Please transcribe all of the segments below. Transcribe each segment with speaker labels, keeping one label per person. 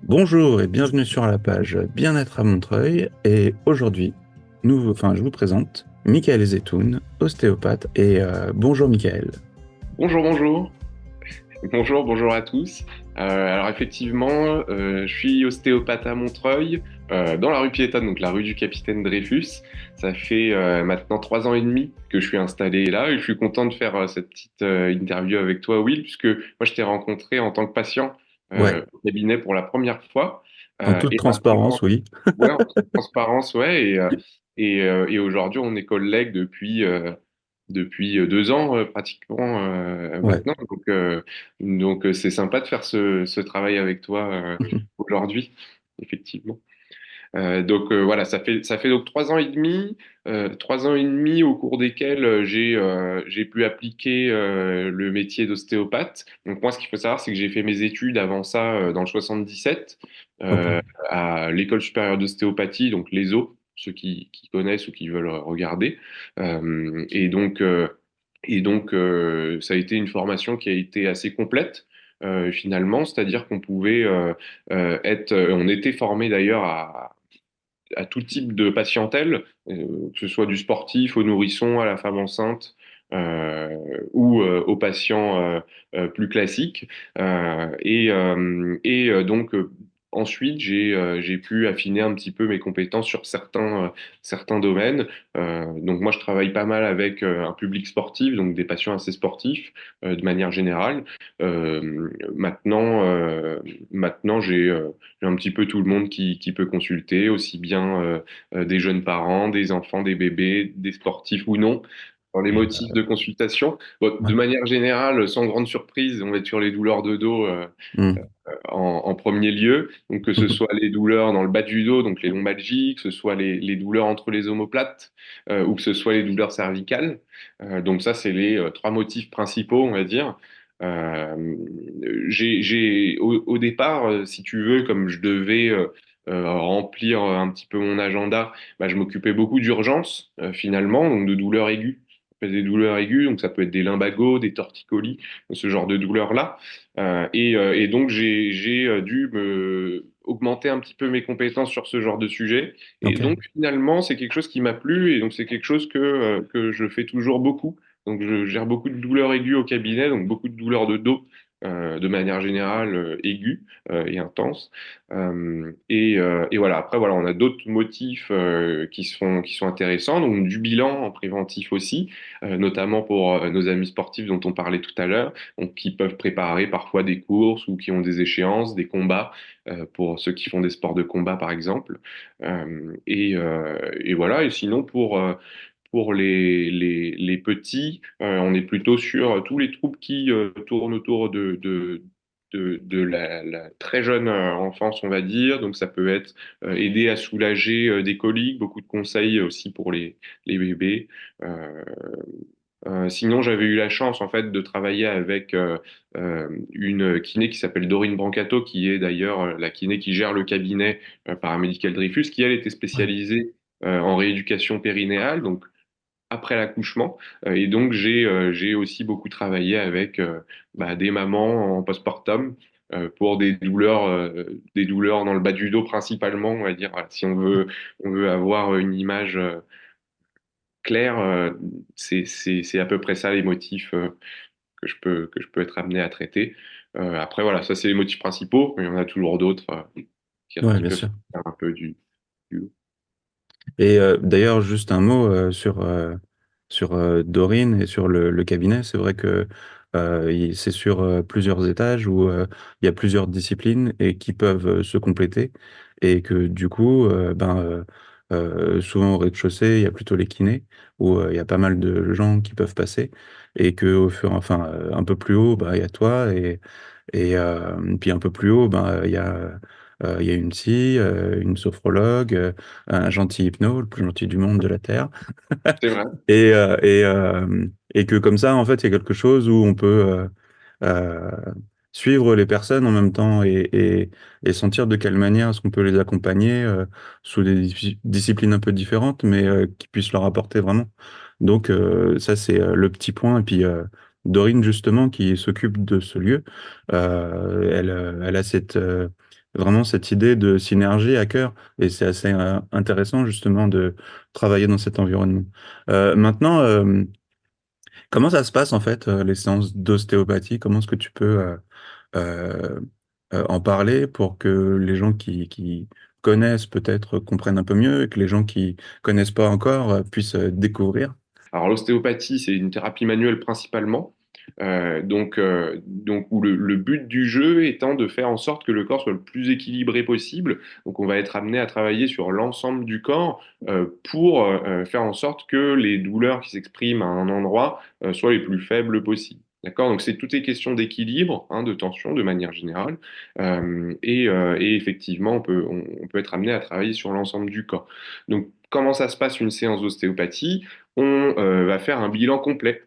Speaker 1: Bonjour et bienvenue sur la page Bien-être à Montreuil. Et aujourd'hui, je vous présente Michael Zetoun, ostéopathe. Bonjour Michael.
Speaker 2: Bonjour, bonjour. Bonjour à tous. Alors effectivement, je suis ostéopathe à Montreuil, dans la rue Piétonne, donc la rue du Capitaine Dreyfus. Ça fait maintenant 3 ans et demi que je suis installé là et je suis content de faire cette petite interview avec toi, Will, puisque moi je t'ai rencontré en tant que patient
Speaker 1: Ouais,
Speaker 2: au cabinet pour la première fois.
Speaker 1: en toute
Speaker 2: Et maintenant,
Speaker 1: transparence, oui.
Speaker 2: ouais, en toute transparence, ouais. Et aujourd'hui, on est collègues depuis 2 ans pratiquement
Speaker 1: Ouais.
Speaker 2: maintenant. Donc c'est sympa de faire ce travail avec toi aujourd'hui, effectivement. Voilà, ça fait donc 3 ans et demi, 3 ans et demi au cours desquels j'ai pu appliquer le métier d'ostéopathe. Donc moi, ce qu'il faut savoir, c'est que j'ai fait mes études avant ça dans le 77
Speaker 1: Ok.
Speaker 2: euh, à l'École supérieure d'ostéopathie, donc l'ESO, ceux qui connaissent ou qui veulent regarder. Et donc, ça a été une formation qui a été assez complète. Finalement, c'est-à-dire qu'on pouvait on était formé d'ailleurs à tout type de patientèle, que ce soit du sportif au nourrisson, à la femme enceinte euh, ou aux patients plus classiques. Ensuite, j'ai pu affiner un petit peu mes compétences sur certains domaines. Donc moi, je travaille pas mal avec un public sportif, donc des patients assez sportifs de manière générale. Maintenant, j'ai un petit peu tout le monde qui peut consulter, aussi bien des jeunes parents, des enfants, des bébés, des sportifs ou non, dans les motifs de consultation. Bon, de
Speaker 1: Ouais.
Speaker 2: manière générale, sans grande surprise, on va être sur les douleurs de dos
Speaker 1: Hmm.
Speaker 2: en premier lieu. Donc que ce soit les douleurs dans le bas du dos, donc les lombalgies, que ce soit les douleurs entre les omoplates, ou que ce soit les douleurs cervicales. Donc ça, c'est les trois motifs principaux, on va dire. Euh, au départ, si tu veux, comme je devais remplir un petit peu mon agenda, bah, je m'occupais beaucoup d'urgences finalement, donc de douleurs aiguës. Ça peut être des douleurs aiguës, donc ça peut être des lumbagos, des torticolis, ce genre de douleurs-là. Et donc j'ai dû augmenter un petit peu mes compétences sur ce genre de sujet. Et
Speaker 1: Ok.
Speaker 2: donc finalement, c'est quelque chose qui m'a plu et donc c'est quelque chose que je fais toujours beaucoup. Donc, je gère beaucoup de douleurs aiguës au cabinet, donc beaucoup de douleurs de dos, de manière générale aiguës et intenses. Et voilà, après, voilà, on a d'autres motifs qui sont intéressants, donc du bilan en préventif aussi, notamment pour nos amis sportifs dont on parlait tout à l'heure, donc qui peuvent préparer parfois des courses ou qui ont des échéances, des combats, pour ceux qui font des sports de combat, par exemple. Et voilà, et sinon, pour les petits, on est plutôt sur tous les troubles qui tournent autour de la très jeune enfance, on va dire. Donc ça peut être aider à soulager des coliques, beaucoup de conseils aussi pour les bébés. Euh, Sinon, j'avais eu la chance en fait de travailler avec une kiné qui s'appelle Dorine Brancato, qui est d'ailleurs la kiné qui gère le cabinet paramédical Dreyfus, qui elle était
Speaker 1: Ouais.
Speaker 2: spécialisée en rééducation périnéale, donc après l'accouchement. Et donc, j'ai aussi beaucoup travaillé avec bah, des mamans en postpartum pour des douleurs dans le bas du dos principalement, on va dire. Voilà, si on veut avoir une image claire, c'est à peu près ça les motifs que je peux être amené à traiter. Après, voilà, ça, c'est les motifs principaux, mais il y en a toujours d'autres
Speaker 1: Ouais,
Speaker 2: qui
Speaker 1: bien
Speaker 2: peuvent
Speaker 1: sûr.
Speaker 2: faire un peu du...
Speaker 1: D'ailleurs, juste un mot sur Dorine et sur le cabinet. C'est vrai que c'est sur plusieurs étages où il y a plusieurs disciplines et qui peuvent se compléter. Et que du coup, souvent au rez-de-chaussée, il y a plutôt les kinés où il y a pas mal de gens qui peuvent passer. Et que un peu plus haut, bah, il y a toi. Puis un peu plus haut, il y a une psy, une sophrologue, un gentil hypno, le plus gentil du monde de la Terre.
Speaker 2: C'est vrai,
Speaker 1: Et que comme ça, en fait, il y a quelque chose où on peut euh, suivre les personnes en même temps et sentir de quelle manière est-ce qu'on peut les accompagner sous des disciplines un peu différentes, mais qui puissent leur apporter vraiment. Donc ça, c'est le petit point. Et puis Dorine, justement, qui s'occupe de ce lieu, elle a cette vraiment cette idée de synergie à cœur. Et c'est assez intéressant justement de travailler dans cet environnement. Maintenant, comment ça se passe en fait, les séances d'ostéopathie? Comment est-ce que tu peux euh, en parler pour que les gens qui connaissent peut-être comprennent un peu mieux et que les gens qui connaissent pas encore puissent découvrir?
Speaker 2: Alors l'ostéopathie, c'est une thérapie manuelle principalement, donc où le but du jeu étant de faire en sorte que le corps soit le plus équilibré possible. Donc on va être amené à travailler sur l'ensemble du corps pour faire en sorte que les douleurs qui s'expriment à un endroit soient les plus faibles possibles. D'accord? Donc c'est toutes les questions d'équilibre, hein, de tension de manière générale. Et effectivement, on peut être amené à travailler sur l'ensemble du corps. Donc comment ça se passe une séance d'ostéopathie? On va faire un bilan complet,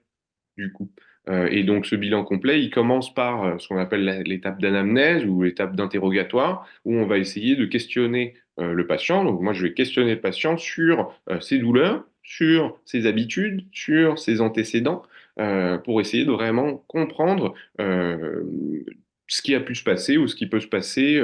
Speaker 2: du coup. Et donc, ce bilan complet, il commence par ce qu'on appelle l'étape d'anamnèse ou l'étape d'interrogatoire, où on va essayer de questionner le patient. Donc, moi, je vais questionner le patient sur ses douleurs, sur ses habitudes, sur ses antécédents, pour essayer de vraiment comprendre ce qui a pu se passer ou ce qui peut se passer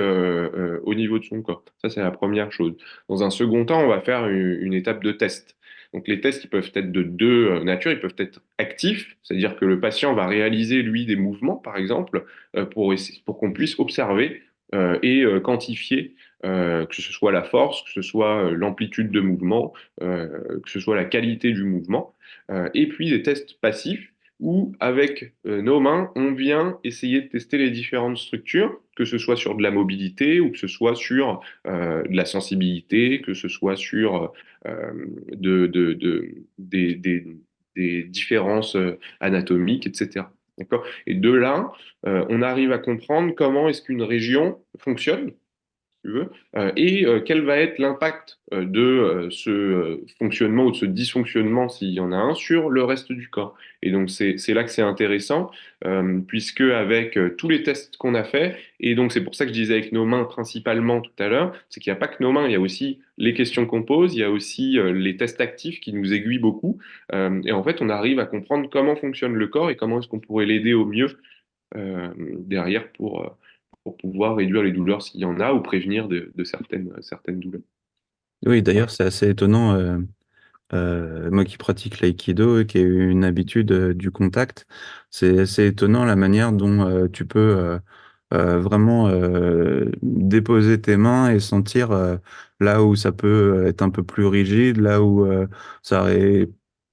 Speaker 2: au niveau de son corps. Ça, c'est la première chose. Dans un second temps, on va faire une étape de test. Donc les tests, ils peuvent être de deux natures. Ils peuvent être actifs, c'est-à-dire que le patient va réaliser, lui, des mouvements, par exemple, pour qu'on puisse observer et quantifier, que ce soit la force, que ce soit l'amplitude de mouvement, que ce soit la qualité du mouvement. Et puis des tests passifs où, avec nos mains, on vient essayer de tester les différentes structures, que ce soit sur de la mobilité ou que ce soit sur de la sensibilité, que ce soit sur euh, des différences anatomiques, etc. D'accord? Et de là, on arrive à comprendre comment est-ce qu'une région fonctionne, tu veux, et quel va être l'impact de ce fonctionnement ou de ce dysfonctionnement, s'il y en a un, sur le reste du corps. Et donc c'est là que c'est intéressant, puisque avec tous les tests qu'on a faits, et donc c'est pour ça que je disais avec nos mains principalement tout à l'heure, c'est qu'il n'y a pas que nos mains, il y a aussi les questions qu'on pose, il y a aussi les tests actifs qui nous aiguillent beaucoup, et en fait on arrive à comprendre comment fonctionne le corps et comment est-ce qu'on pourrait l'aider au mieux derrière pour pouvoir réduire les douleurs s'il y en a ou prévenir de certaines douleurs.
Speaker 1: Oui, d'ailleurs, c'est assez étonnant. Moi qui pratique l'aïkido et qui ai eu une habitude du contact, c'est assez étonnant la manière dont tu peux vraiment déposer tes mains et sentir là où ça peut être un peu plus rigide, là où ça aurait,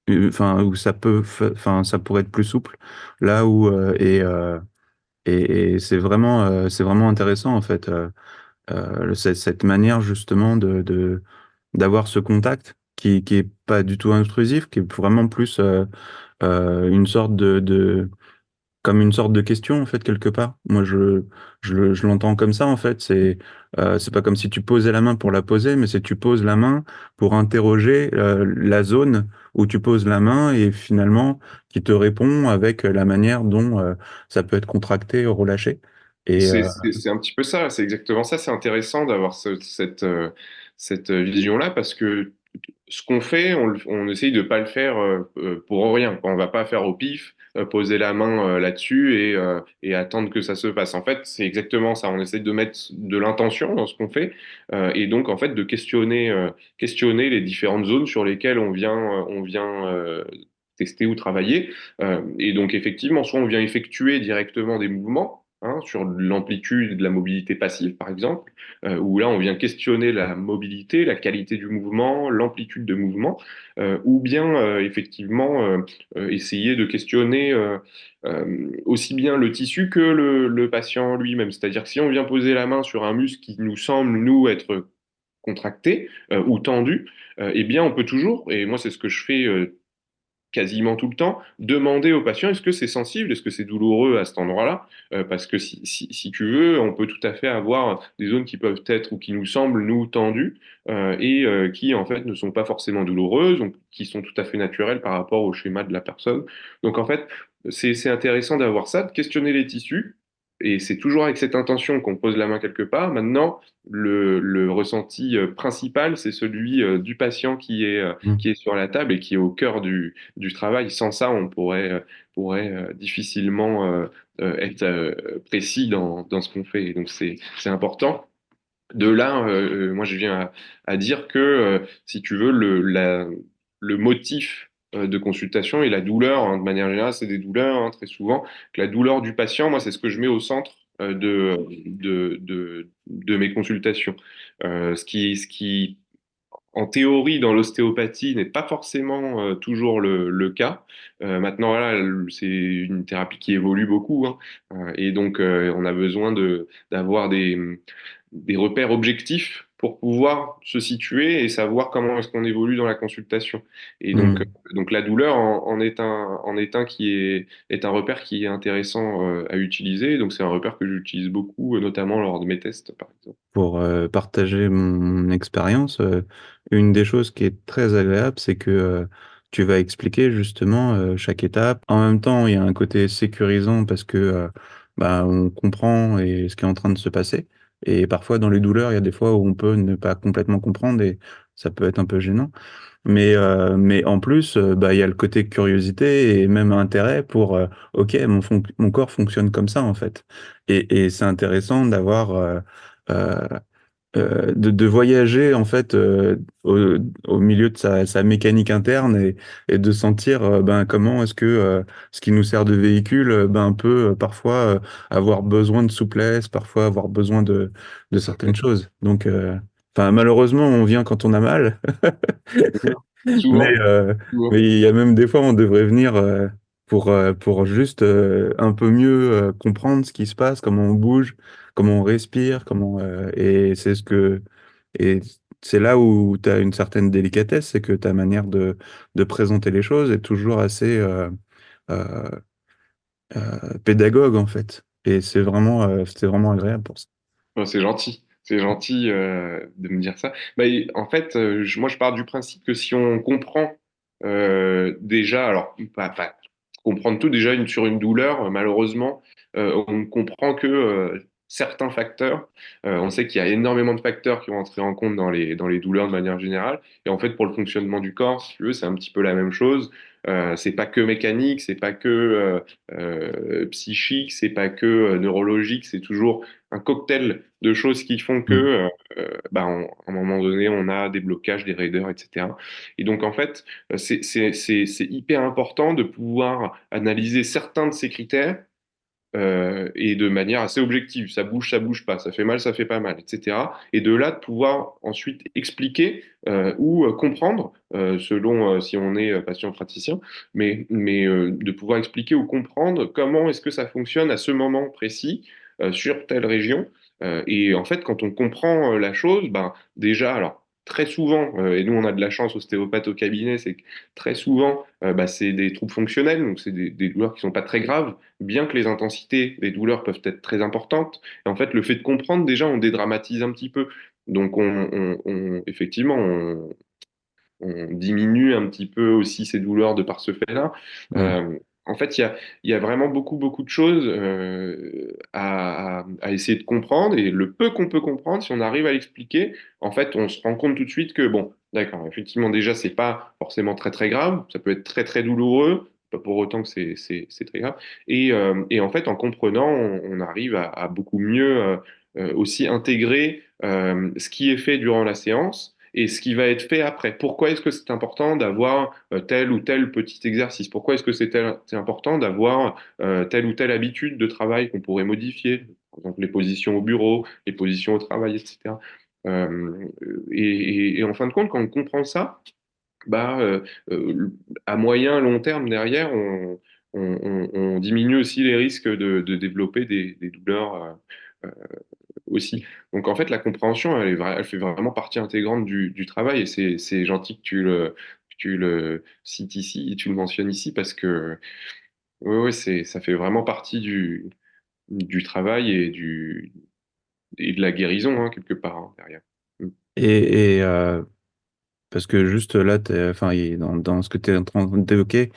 Speaker 1: enfin où ça peut, enfin ça pourrait être plus souple, là où et c'est vraiment intéressant en fait. Cette manière justement d'avoir ce contact qui est pas du tout intrusif, qui est vraiment plus une sorte comme une sorte de question en fait quelque part. Moi je l'entends comme ça en fait. C'est pas comme si tu posais la main pour la poser, mais c'est tu poses la main pour interroger la zone où tu poses la main et finalement qui te répond avec la manière dont ça peut être contracté ou relâché. Et
Speaker 2: C'est un petit peu ça, c'est exactement ça. C'est intéressant d'avoir cette vision-là parce que ce qu'on fait, on essaye de pas le faire pour rien. On va pas faire au pif, poser la main là-dessus et attendre que ça se passe. En fait, c'est exactement ça. On essaye de mettre de l'intention dans ce qu'on fait et donc en fait de questionner les différentes zones sur lesquelles on vient tester ou travailler. Et donc effectivement, soit on vient effectuer directement des mouvements, hein, sur l'amplitude de la mobilité passive, par exemple, où là, on vient questionner la mobilité, la qualité du mouvement, l'amplitude de mouvement, ou bien, effectivement, essayer de questionner aussi bien le tissu que le patient lui-même. C'est-à-dire que si on vient poser la main sur un muscle qui nous semble, nous, être contracté ou tendu, eh bien, on peut toujours, et moi, c'est ce que je fais quasiment tout le temps, demander au patient est-ce que c'est sensible, est-ce que c'est douloureux à cet endroit-là. Parce que si tu veux, on peut tout à fait avoir des zones qui peuvent être ou qui nous semblent, nous, tendues, et qui, en fait, ne sont pas forcément douloureuses, donc qui sont tout à fait naturelles par rapport au schéma de la personne. Donc, en fait, c'est intéressant d'avoir ça, de questionner les tissus, et c'est toujours avec cette intention qu'on pose la main quelque part. Maintenant, le ressenti principal, c'est celui du patient qui est sur la table et qui est au cœur du travail. Sans ça, on pourrait difficilement être précis dans ce qu'on fait. Et donc, c'est important. De là, moi, je viens à dire que, si tu veux, le motif de consultation et la douleur, hein, de manière générale, c'est des douleurs, hein, très souvent, que la douleur du patient, moi, c'est ce que je mets au centre de mes consultations. Ce qui, en théorie, dans l'ostéopathie, n'est pas forcément toujours le cas. Maintenant, voilà, c'est une thérapie qui évolue beaucoup, hein. Et donc, on a besoin d'avoir des repères objectifs pour pouvoir se situer et savoir comment est-ce qu'on évolue dans la consultation. Et donc,
Speaker 1: Hmm.
Speaker 2: donc la douleur en est un qui est un repère qui est intéressant à utiliser. Donc, c'est un repère que j'utilise beaucoup, notamment lors de mes tests, par exemple.
Speaker 1: Pour partager mon expérience, une des choses qui est très agréable, c'est que tu vas expliquer justement chaque étape. En même temps, il y a un côté sécurisant parce que bah, on comprend ce qui est en train de se passer. Et parfois, dans les douleurs, il y a des fois où on peut ne pas complètement comprendre et ça peut être un peu gênant. Mais en plus, bah, il y a le côté curiosité et même intérêt pour, OK, mon corps fonctionne comme ça en fait. Et c'est intéressant d'avoir euh, de voyager en fait au milieu de sa mécanique interne et de sentir ben, comment est-ce que ce qui nous sert de véhicule ben, peut parfois avoir besoin de souplesse, parfois avoir besoin de certaines choses. Donc, enfin, malheureusement, on vient quand on a mal, mais
Speaker 2: Souvent.
Speaker 1: euh, mais
Speaker 2: Souvent.
Speaker 1: il y a même des fois, on devrait venir pour juste un peu mieux comprendre ce qui se passe, comment on bouge, comment on respire, et et c'est là où tu as une certaine délicatesse, c'est que ta manière de présenter les choses est toujours assez euh, pédagogue en fait. Et c'est vraiment agréable pour ça.
Speaker 2: Oh, c'est gentil. C'est gentil de me dire ça. Bah, en fait, moi, je pars du principe que si on comprend déjà, alors, pas comprendre tout, déjà sur une douleur, malheureusement, on ne comprend que certains facteurs. On sait qu'il y a énormément de facteurs qui vont entrer en compte dans les douleurs de manière générale. Et en fait, pour le fonctionnement du corps, si tu veux, c'est un petit peu la même chose. C'est pas que mécanique, c'est pas que psychique, c'est pas que neurologique, c'est toujours un cocktail de choses qui font que,
Speaker 1: Mm.
Speaker 2: à un moment donné, on a des blocages, des raideurs, etc. Et donc, en fait, c'est hyper important de pouvoir analyser certains de ces critères et de manière assez objective. Ça bouge pas, ça fait mal, ça fait pas mal, etc. Et de là, de pouvoir ensuite expliquer ou comprendre, selon si on est patient praticien, mais de pouvoir expliquer ou comprendre comment est-ce que ça fonctionne à ce moment précis sur telle région. Et en fait, quand on comprend la chose, ben, déjà, alors, très souvent, et nous on a de la chance ostéopathe au cabinet, c'est que très souvent, c'est des troubles fonctionnels, donc c'est des douleurs qui sont pas très graves, bien que les intensités des douleurs peuvent être très importantes. Et en fait, le fait de comprendre, déjà, on dédramatise un petit peu. Donc, effectivement, on diminue un petit peu aussi ces douleurs de par ce fait-là.
Speaker 1: Mm.
Speaker 2: En fait, il y a vraiment beaucoup, beaucoup de choses à essayer de comprendre. Et le peu qu'on peut comprendre, si on arrive à l'expliquer, en fait, on se rend compte tout de suite que, bon, d'accord, effectivement, déjà, c'est pas forcément très, très grave. Ça peut être très, très douloureux. Pas pour autant que c'est très grave. Et en fait, en comprenant, on arrive à beaucoup mieux aussi intégrer ce qui est fait durant la séance et ce qui va être fait après. Pourquoi est-ce que c'est important d'avoir tel ou tel petit exercice? Pourquoi est-ce que c'est important d'avoir telle ou telle habitude de travail qu'on pourrait modifier? Par exemple, les positions au bureau, les positions au travail, etc. Euh, et en fin de compte, quand on comprend ça, bah, à moyen, long terme, derrière, on diminue aussi les risques de développer des douleurs aussi. Donc en fait, la compréhension, elle fait vraiment partie intégrante du travail et c'est gentil que tu le cites ici, et tu le mentionnes ici parce que ouais, ouais, ça fait vraiment partie du travail et de la guérison, hein, quelque part, hein, derrière. Mm.
Speaker 1: Et parce que juste là, enfin, dans ce que tu es en train d'évoquer,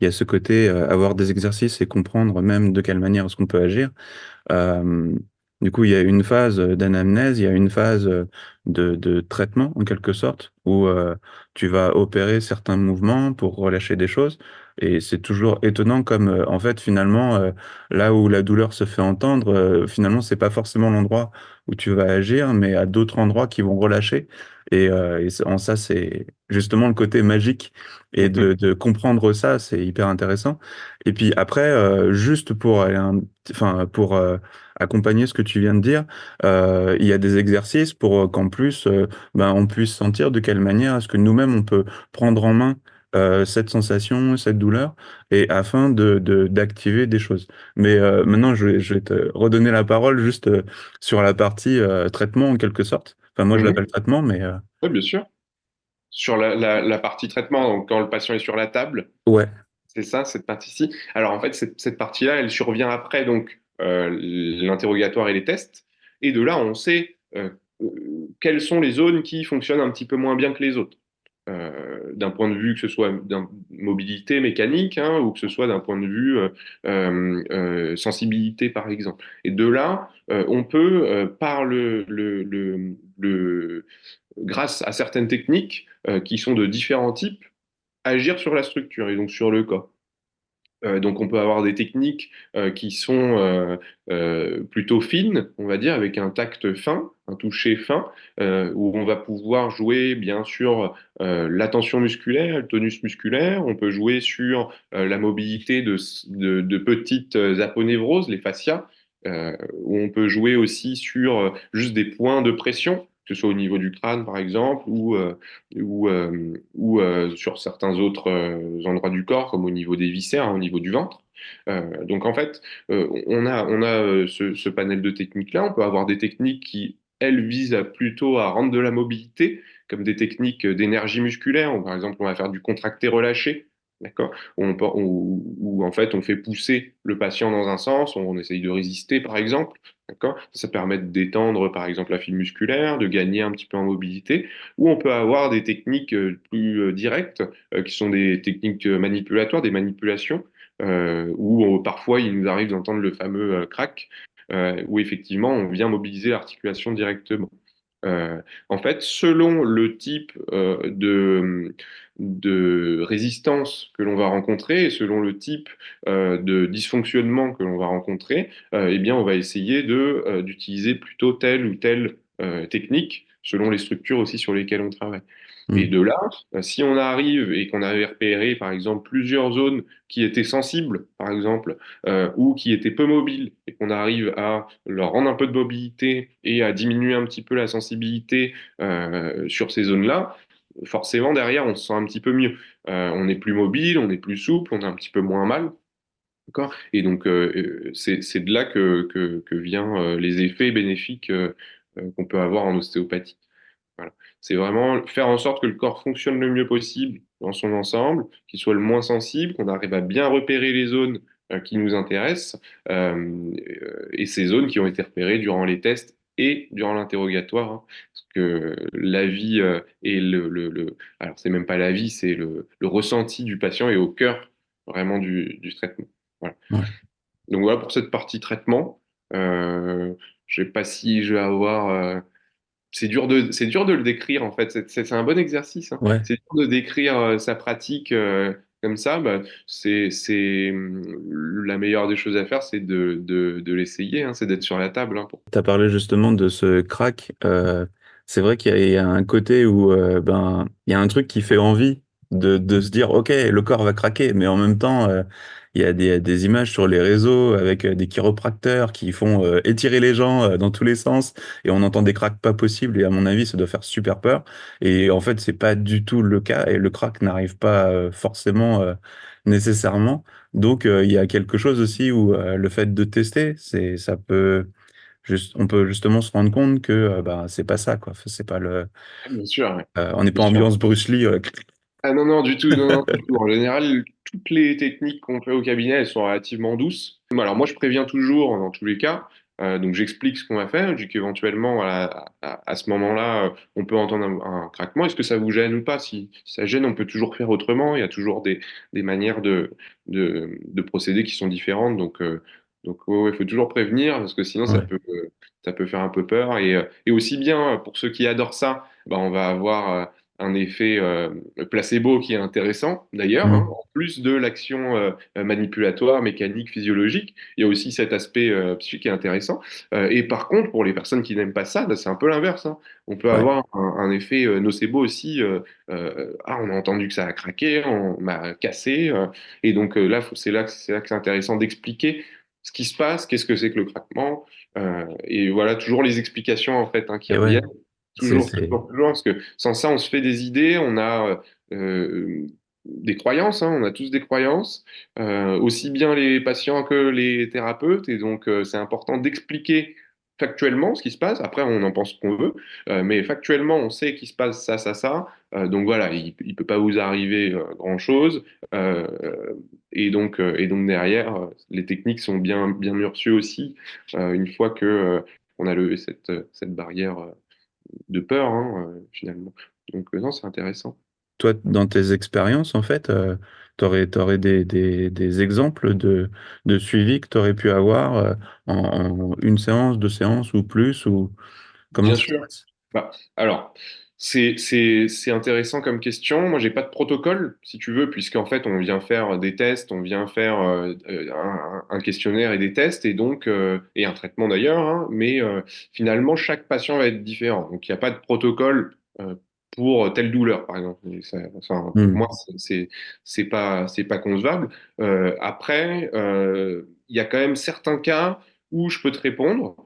Speaker 1: il y a ce côté avoir des exercices et comprendre même de quelle manière est-ce qu'on peut agir. Euh, du coup, il y a une phase d'anamnèse, il y a une phase de traitement, en quelque sorte, où tu vas opérer certains mouvements pour relâcher des choses. Et c'est toujours étonnant comme, en fait, finalement, là où la douleur se fait entendre, finalement, c'est pas forcément l'endroit où tu vas agir, mais à d'autres endroits qui vont relâcher. En ça, c'est justement le côté magique. Et
Speaker 2: Mhm.
Speaker 1: de comprendre ça, c'est hyper intéressant. Et puis après, juste pour aller enfin, pour accompagner ce que tu viens de dire, il y a des exercices pour qu'en plus, ben, on puisse sentir de quelle manière est-ce que nous-mêmes, on peut prendre en main cette sensation, cette douleur, et afin d'activer des choses. Mais maintenant, je vais te redonner la parole juste sur la partie traitement en quelque sorte. Enfin, moi, je
Speaker 2: Mhm.
Speaker 1: l'appelle traitement, mais
Speaker 2: Oui, bien sûr. Sur la partie traitement, donc quand le patient est sur la table,
Speaker 1: ouais.
Speaker 2: c'est ça, cette partie-ci. Alors en fait, cette partie-là, elle survient après donc l'interrogatoire et les tests. Et de là, on sait quelles sont les zones qui fonctionnent un petit peu moins bien que les autres. D'un point de vue que ce soit d'une mobilité mécanique hein, ou que ce soit d'un point de vue sensibilité, par exemple. Et de là, on peut, par grâce à certaines techniques qui sont de différents types, agir sur la structure et donc sur le corps. Donc on peut avoir des techniques qui sont plutôt fines, on va dire, avec un tact fin, un toucher fin, où on va pouvoir jouer bien sûr la tension musculaire, le tonus musculaire, on peut jouer sur la mobilité de petites aponevroses, les fascias, où on peut jouer aussi sur juste des points de pression, que ce soit au niveau du crâne par exemple, ou sur certains autres endroits du corps, comme au niveau des viscères, hein, au niveau du ventre. Donc en fait, on a ce panel de techniques-là. On peut avoir des techniques qui, elles, visent plutôt à rendre de la mobilité, comme des techniques d'énergie musculaire. Par exemple, on va faire du contracté-relâché. D'accord? Où, en fait on fait pousser le patient dans un sens, on essaye de résister par exemple, d'accord? Ça permet de détendre par exemple la fibre musculaire, de gagner un petit peu en mobilité. Ou on peut avoir des techniques plus directes, qui sont des techniques manipulatoires, des manipulations, où parfois il nous arrive d'entendre le fameux crack, où effectivement on vient mobiliser l'articulation directement. En fait, selon le type de résistance que l'on va rencontrer et selon le type de dysfonctionnement que l'on va rencontrer, eh bien, on va essayer d'utiliser plutôt telle ou telle technique selon les structures aussi sur lesquelles on travaille. Et
Speaker 1: Hmm.
Speaker 2: de là, si on arrive et qu'on avait repéré, par exemple, plusieurs zones qui étaient sensibles, par exemple, ou qui étaient peu mobiles, et qu'on arrive à leur rendre un peu de mobilité et à diminuer un petit peu la sensibilité sur ces zones-là, forcément, derrière, on se sent un petit peu mieux. On est plus mobile, on est plus souple, on a un petit peu moins mal. D'accord? Et donc, c'est de là que viennent les effets bénéfiques qu'on peut avoir en ostéopathie. Voilà. C'est vraiment faire en sorte que le corps fonctionne le mieux possible dans son ensemble, qu'il soit le moins sensible, qu'on arrive à bien repérer les zones qui nous intéressent, et ces zones qui ont été repérées durant les tests et durant l'interrogatoire, hein. Parce que la vie et alors c'est même pas la vie, c'est le ressenti du patient est au cœur vraiment du traitement. Voilà.
Speaker 1: Ouais.
Speaker 2: Donc voilà pour cette partie traitement. Je sais pas si je vais avoir c'est dur de le décrire en fait. C'est un bon exercice, hein.
Speaker 1: Ouais.
Speaker 2: C'est dur de décrire sa pratique comme ça. Bah, la meilleure des choses à faire, c'est de l'essayer, hein, c'est d'être sur la table, hein,
Speaker 1: Tu as parlé justement de ce crack. C'est vrai qu'il y a un côté où ben, il y a un truc qui fait envie de se dire, OK, le corps va craquer, mais en même temps, il y a des images sur les réseaux avec des chiropracteurs qui font étirer les gens dans tous les sens et on entend des cracks pas possibles et à mon avis, ça doit faire super peur. Et en fait, c'est pas du tout le cas et le crack n'arrive pas forcément nécessairement. Donc, il y a quelque chose aussi où le fait de tester, ça peut on peut justement se rendre compte que bah, c'est pas ça, quoi. Enfin, c'est pas
Speaker 2: Bien sûr, ouais.
Speaker 1: on n'est
Speaker 2: Bien
Speaker 1: pas
Speaker 2: sûr.
Speaker 1: ambiance Bruce Lee.
Speaker 2: Ah non, non, du tout, non, non, du tout. En général, toutes les techniques qu'on fait au cabinet, elles sont relativement douces. Bon, alors moi, je préviens toujours dans tous les cas. Donc j'explique ce qu'on va faire. Je dis qu'éventuellement, voilà, à ce moment-là, on peut entendre un craquement. Est-ce que ça vous gêne ou pas? Si ça gêne, on peut toujours faire autrement. Il y a toujours des manières de procéder qui sont différentes. Donc ouais, ouais, il faut toujours prévenir parce que sinon,
Speaker 1: Ouais,
Speaker 2: ça peut faire un peu peur. Et aussi bien, pour ceux qui adorent ça, bah, on va avoir un effet placebo qui est intéressant d'ailleurs, hein.
Speaker 1: Mm.
Speaker 2: En plus de l'action manipulatoire, mécanique, physiologique, il y a aussi cet aspect psychique qui est intéressant. Et par contre, pour les personnes qui n'aiment pas ça, bah, c'est un peu l'inverse, hein. On peut
Speaker 1: Ouais.
Speaker 2: avoir un effet nocebo aussi. Ah, on a entendu que ça a craqué, on m'a cassé. Et donc là, c'est là que c'est intéressant d'expliquer ce qui se passe, qu'est-ce que c'est que le craquement. Et voilà, toujours les explications en fait, hein, qui
Speaker 1: Et ouais,
Speaker 2: reviennent.
Speaker 1: c'est,
Speaker 2: Toujours,
Speaker 1: c'est,
Speaker 2: toujours, toujours, parce que sans ça, on se fait des idées, on a des croyances, hein, on a tous des croyances, aussi bien les patients que les thérapeutes, et donc c'est important d'expliquer factuellement ce qui se passe. Après, on en pense ce qu'on veut, mais factuellement, on sait qu'il se passe ça, ça, ça. Donc voilà, il ne peut pas vous arriver grand-chose. Euh, et donc derrière, les techniques sont bien, bien reçues aussi, une fois que on a levé cette barrière de peur, hein, finalement. Donc non, c'est intéressant.
Speaker 1: toi, dans tes expériences, en fait, t'aurais des exemples de suivi que tu aurais pu avoir en une séance, deux séances ou plus, ou comment
Speaker 2: Bien
Speaker 1: ça se
Speaker 2: sûr.
Speaker 1: passe?
Speaker 2: Bah, alors, c'est intéressant comme question. Moi, j'ai pas de protocole, si tu veux, puisqu'en fait, on vient faire des tests, on vient faire un questionnaire et des tests, et donc, et un traitement d'ailleurs, hein, mais finalement, chaque patient va être différent. Donc, il n'y a pas de protocole pour telle douleur, par exemple. Et enfin, pour
Speaker 1: Hmm.
Speaker 2: moi, c'est pas concevable. Après, il y a quand même certains cas où je peux te répondre.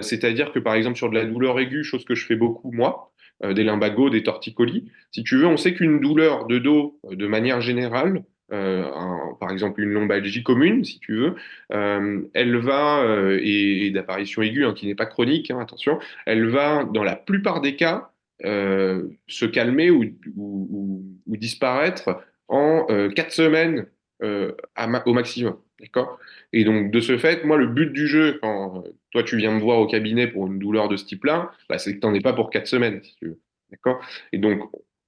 Speaker 2: C'est-à-dire que par exemple sur de la douleur aiguë, chose que je fais beaucoup moi, des lumbagos, des torticolis, si tu veux, on sait qu'une douleur de dos, de manière générale, par exemple une lombalgie commune, si tu veux, elle va, et d'apparition aiguë, hein, qui n'est pas chronique, hein, attention, elle va dans la plupart des cas se calmer ou disparaître en 4 semaines au maximum. D'accord? Et donc, de ce fait, moi, le but du jeu, quand toi, tu viens me voir au cabinet pour une douleur de ce type-là, bah, c'est que tu n'en es pas pour 4 semaines, si tu veux. D'accord? Et donc,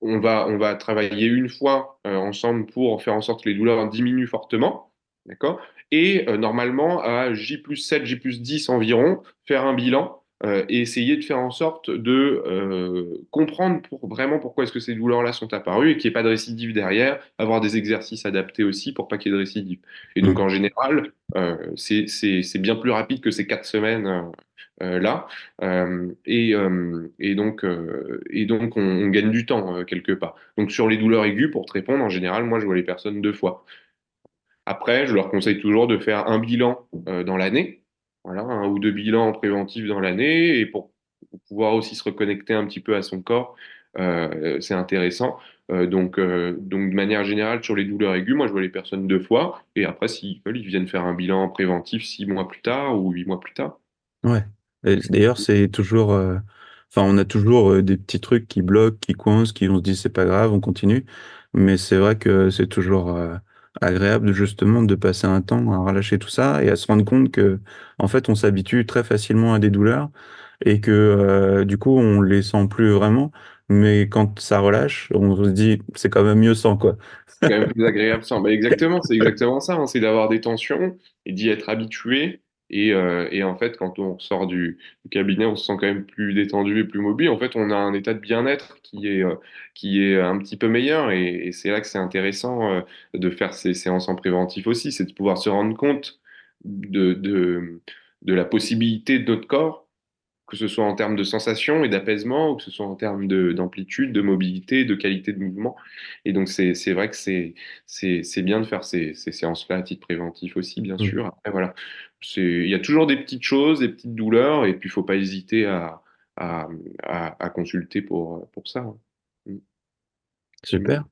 Speaker 2: on va travailler une fois ensemble pour faire en sorte que les douleurs diminuent fortement. D'accord? Et normalement, à J+7, J+10 environ, faire un bilan et essayer de faire en sorte de comprendre vraiment pourquoi est-ce que ces douleurs-là sont apparues et qu'il n'y ait pas de récidive derrière, avoir des exercices adaptés aussi pour pas qu'il y ait de récidive. Et donc,
Speaker 1: Hmm.
Speaker 2: en général, c'est bien plus rapide que ces 4 semaines là. Et donc on gagne du temps quelque part. Donc, sur les douleurs aiguës, pour te répondre, en général, moi, je vois les personnes 2 fois. Après, je leur conseille toujours de faire un bilan dans l'année, voilà, un ou deux bilans préventifs dans l'année, et pour pouvoir aussi se reconnecter un petit peu à son corps, c'est intéressant. Donc, de manière générale, sur les douleurs aiguës, moi, je vois les personnes 2 fois, et après, s'ils veulent, ils viennent faire un bilan préventif 6 mois plus tard ou 8 mois plus tard.
Speaker 1: Ouais. Et d'ailleurs, c'est toujours, enfin, on a toujours des petits trucs qui bloquent, qui coincent, qui on se dit c'est pas grave, on continue. Mais c'est vrai que c'est toujours agréable justement de passer un temps à relâcher tout ça et à se rendre compte que, en fait, on s'habitue très facilement à des douleurs et que du coup, on les sent plus vraiment. Mais quand ça relâche, on se dit c'est quand même mieux sans quoi.
Speaker 2: C'est quand même plus agréable ça. Bah, exactement, c'est exactement ça, hein, c'est d'avoir des tensions et d'y être habitué. Et en fait, quand on sort du cabinet, on se sent quand même plus détendu et plus mobile. En fait, on a un état de bien-être qui est un petit peu meilleur. Et c'est là que c'est intéressant de faire ces séances en préventif aussi, c'est de pouvoir se rendre compte de la possibilité de notre corps, que ce soit en termes de sensation et d'apaisement, ou que ce soit en termes d'amplitude, de mobilité, de qualité de mouvement. Et donc, c'est vrai que c'est bien de faire ces séances-là à titre préventif aussi, bien
Speaker 1: Mm.
Speaker 2: sûr. Après, voilà, il y a toujours des petites choses, des petites douleurs, et puis il faut pas hésiter à, à consulter pour ça, hein. Mm.
Speaker 1: Super.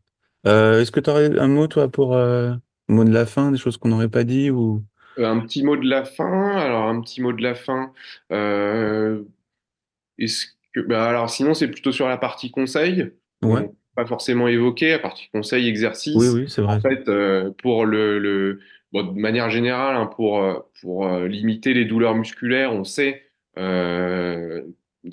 Speaker 1: Est-ce que tu aurais un mot, toi, pour mot de la fin, des choses qu'on n'aurait pas dit ou...
Speaker 2: Un petit mot de la fin. Alors, un petit mot de la fin. Euh, bah, alors sinon, c'est plutôt sur la partie conseil.
Speaker 1: Ouais.
Speaker 2: Pas forcément évoqué, la partie conseil,
Speaker 1: Oui,
Speaker 2: exercice.
Speaker 1: oui, c'est
Speaker 2: En
Speaker 1: vrai.
Speaker 2: fait, pour bon, de manière générale, hein, pour limiter les douleurs musculaires, on sait euh,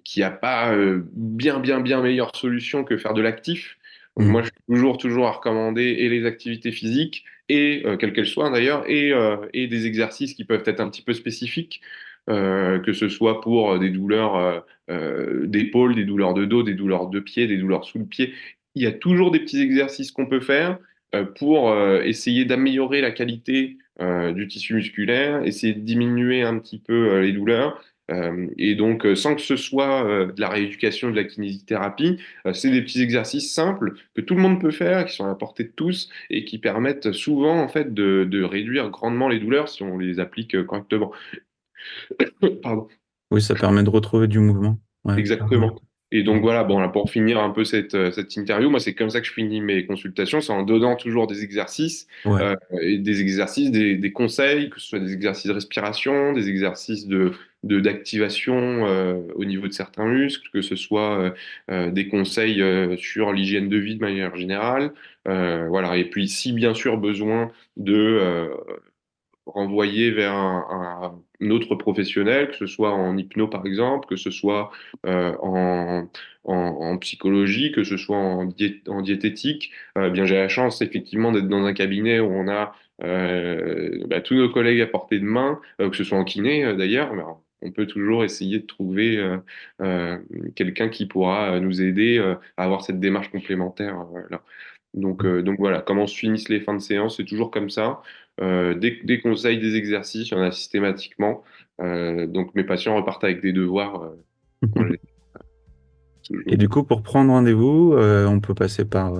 Speaker 2: qu'il n'y a pas bien, bien, bien meilleure solution que faire de l'actif. Donc moi,
Speaker 1: Mm.
Speaker 2: je suis toujours à recommander et les activités physiques, et quelles qu'elles soient d'ailleurs, et des exercices qui peuvent être un petit peu spécifiques, que ce soit pour des douleurs d'épaule, des douleurs de dos, des douleurs de pied, des douleurs sous le pied. il y a toujours des petits exercices qu'on peut faire pour essayer d'améliorer la qualité du tissu musculaire, essayer de diminuer un petit peu les douleurs. Et donc, sans que ce soit de la rééducation, de la kinésithérapie, c'est des petits exercices simples que tout le monde peut faire, qui sont à la portée de tous et qui permettent souvent en fait de réduire grandement les douleurs si on les applique correctement. Pardon.
Speaker 1: Oui, ça permet de retrouver du mouvement. Ouais, clairement.
Speaker 2: Exactement. Et donc voilà, bon, là, pour finir un peu cette interview, moi, c'est comme ça que je finis mes consultations, c'est en donnant toujours des exercices,
Speaker 1: Ouais.
Speaker 2: et des exercices, des conseils, que ce soit des exercices de respiration, des exercices d'activation au niveau de certains muscles, que ce soit des conseils sur l'hygiène de vie de manière générale. Voilà. Et puis, si bien sûr besoin de renvoyer vers un autre professionnel, que ce soit en hypno par exemple, que ce soit en psychologie, que ce soit en diététique. Bien, j'ai la chance effectivement d'être dans un cabinet où on a tous nos collègues à portée de main, que ce soit en kiné d'ailleurs. Mais on peut toujours essayer de trouver euh, quelqu'un qui pourra nous aider à avoir cette démarche complémentaire là. Donc voilà, comment se finissent les fins de séance, c'est toujours comme ça. Des conseils, des exercices, il y en a systématiquement. Donc mes patients repartent avec des devoirs en général,
Speaker 1: Et
Speaker 2: toujours.
Speaker 1: du coup, pour prendre rendez-vous, on peut passer par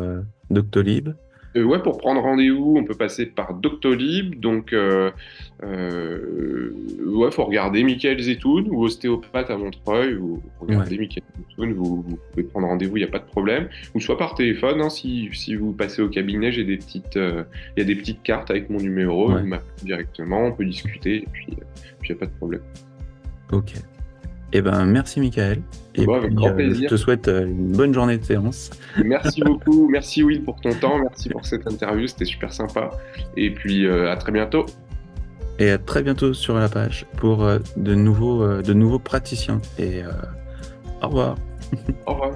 Speaker 1: Doctolib.
Speaker 2: Ouais, pour prendre rendez-vous, on peut passer par Doctolib. Donc, ouais, faut regarder Michael Zetoun ou ostéopathe à Montreuil. Ou
Speaker 1: Ouais.
Speaker 2: regardez Michael Zetoun, vous pouvez prendre rendez-vous, il n'y a pas de problème. Ou soit par téléphone, hein, si vous passez au cabinet, il y a des petites cartes avec mon numéro. Vous
Speaker 1: Ouais.
Speaker 2: m'appelez directement, on peut discuter, et puis il n'y a pas de problème.
Speaker 1: Ok. Eh ben, merci, Michael. Et
Speaker 2: Bon, avec
Speaker 1: puis,
Speaker 2: grand
Speaker 1: je
Speaker 2: plaisir.
Speaker 1: te souhaite une bonne journée de séance.
Speaker 2: Merci beaucoup. Merci Will pour ton temps. Merci pour cette interview. C'était super sympa. Et puis, à très bientôt.
Speaker 1: Et à très bientôt sur la page pour de nouveaux praticiens. Et au revoir.
Speaker 2: Au revoir.